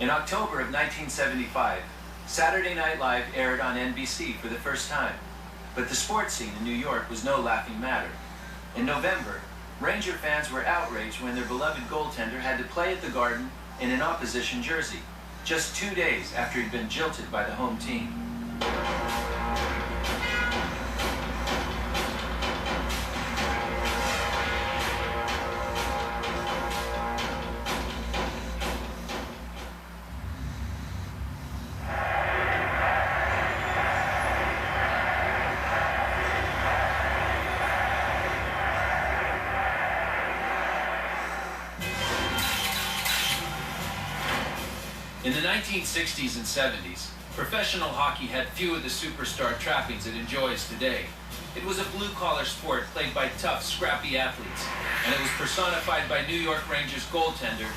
In October of 1975, Saturday Night Live aired on NBC for the first time. But the sports scene in New York was no laughing matter. In November, Ranger fans were outraged when their beloved goaltender had to play at the Garden in an opposition jersey, just 2 days after he'd been jilted by the home team. In the 1960s and 70s, professional hockey had few of the superstar trappings it enjoys today. It was a blue-collar sport played by tough, scrappy athletes, and it was personified by New York Rangers goaltender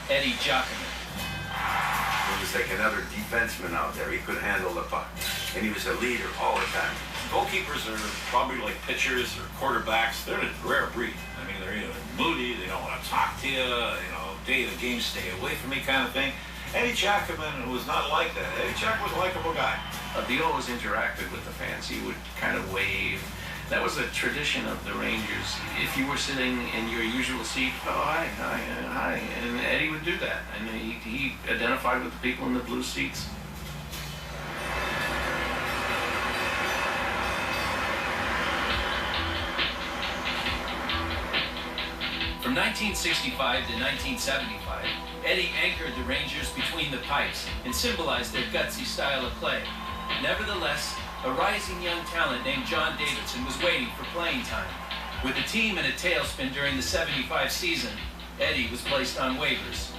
Eddie Giacomin. He was like another defenseman out there. He could handle the puck, and he was a leader all the time. Goalkeepers are probably like pitchers or quarterbacks. They're a rare breed. I mean, they're either moody, they don't want to talk to you, day of the game, stay away from me kind of thing. Eddie Giacomin was not like that. Eddie Giacomin was a likable guy. He always interacted with the fans. He would kind of wave. That was a tradition of the Rangers. If you were sitting in your usual seat, oh, hi, hi, hi, and Eddie would do that. And he identified with the people in the blue seats. From 1965 to 1975, Eddie anchored the Rangers between the pipes and symbolized their gutsy style of play. Nevertheless, a rising young talent named John Davidson was waiting for playing time. With the team in a tailspin during the 75 season, Eddie was placed on waivers.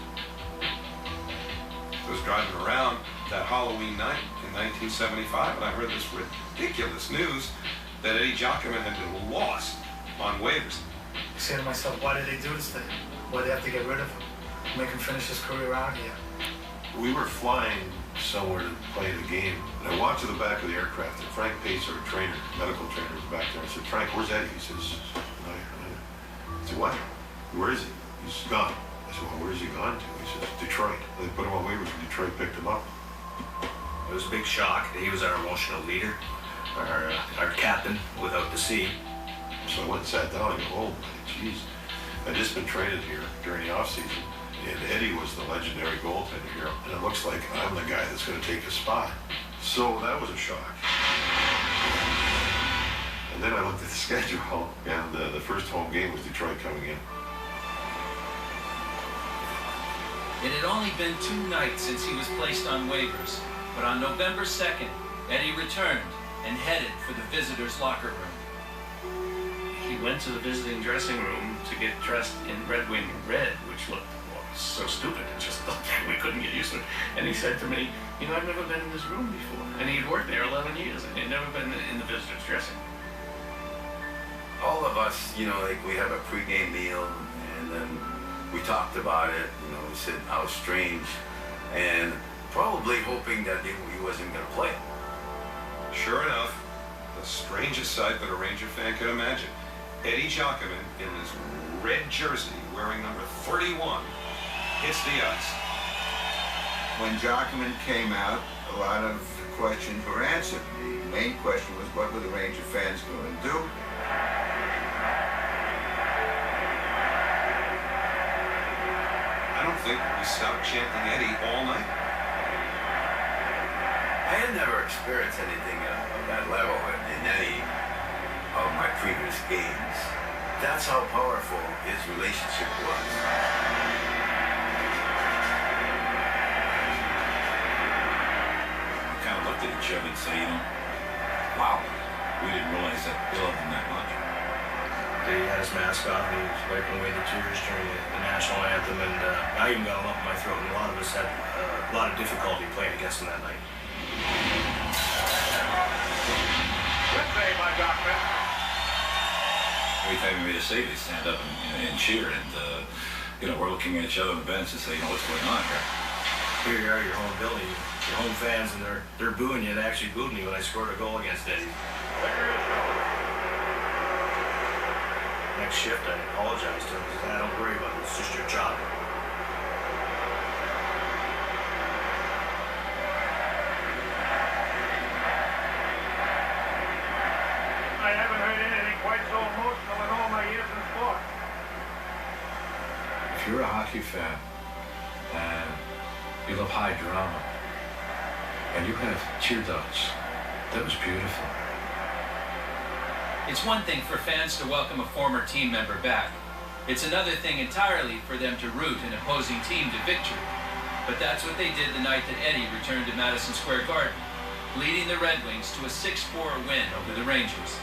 I was driving around that Halloween night in 1975, and I heard this ridiculous news that Eddie Giacomin had been lost on waivers. I say to myself, why did they do this to him? Why did they have to get rid of him? Make him finish his career out here? We were flying somewhere to play the game, and I walked to the back of the aircraft, and Frank Pace, our trainer, medical trainer, was back there. I said, Frank, where's Eddie? He says, I said, what? Where is he? He's gone. I said, well, where's he gone to? He says, Detroit. They put him on waivers, and Detroit picked him up. It was a big shock. He was our emotional leader, our captain without the C. So I went and sat down and go, oh, geez. I'd just been traded here during the offseason, and Eddie was the legendary goaltender here, and it looks like I'm the guy that's going to take his spot. So that was a shock. And then I looked at the schedule, and the first home game was Detroit coming in. It had only been 2 nights since he was placed on waivers, but on November 2nd, Eddie returned and headed for the visitors' locker room. He went to the visiting dressing room to get dressed in Red Wing red, which looked so stupid. It just looked like we couldn't get used to it. And he said to me, I've never been in this room before. And he'd worked there 11 years, and he'd never been in the visitors' dressing room. All of us, like we have a pregame meal, and then we talked about it. We said how strange, and probably hoping that he wasn't going to play. Sure enough, the strangest sight that a Ranger fan could imagine. Eddie Giacomin in his red jersey, wearing number 31, hits the ice. When Giacomin came out, a lot of questions were answered. The main question was, what were the Ranger fans going to do? I don't think we stopped chanting Eddie all night. I had never experienced anything of that level in any of my previous games. That's how powerful his relationship was. We kind of looked at each other and said, wow, we didn't realize that we loved him that much. He had his mask off and he was wiping away the tears during the national anthem, and I even got a lump in my throat, and a lot of us had a lot of difficulty playing against him that night. Good save by Giacomin. Every time he made a save, they stand up and cheer, and we're looking at each other on the bench and say, what's going on here? Here you are, your home building, your home fans, and they're booing you. They actually booed me when I scored a goal against Eddie. Next shift, I apologized to him. He said, don't worry about it. It's just your job. if you're a hockey fan and you love high drama and you have tear ducts, that was beautiful. It's one thing for fans to welcome a former team member back. It's another thing entirely for them to root an opposing team to victory. But that's what they did the night that Eddie returned to Madison Square Garden, leading the Red Wings to a 6-4 win over the Rangers.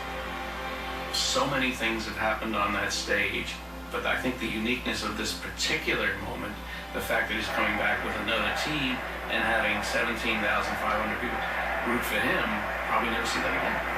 So many things have happened on that stage, but I think the uniqueness of this particular moment, the fact that he's coming back with another team and having 17,500 people root for him, probably never see that again.